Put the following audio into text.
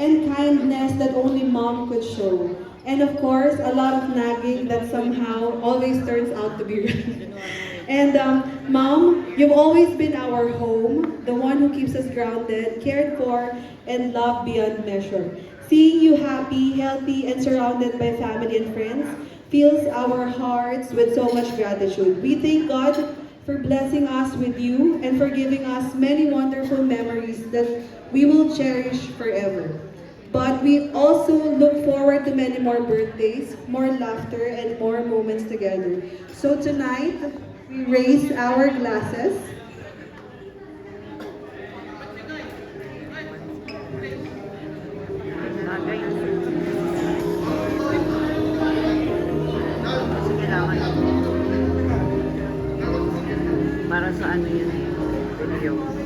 and kindness that only mom could show. And of course, a lot of nagging that somehow always turns out to be right. And Mom, you've always been our home, the one who keeps us grounded, cared for, and loved beyond measure. Seeing you happy, healthy, and surrounded by family and friends fills our hearts with so much gratitude. We thank God for blessing us with you and for giving us many wonderful memories that we will cherish forever. But we also look forward to many more birthdays, more laughter, and more moments together. So tonight, we raise our glasses. Para sa ano yun, video.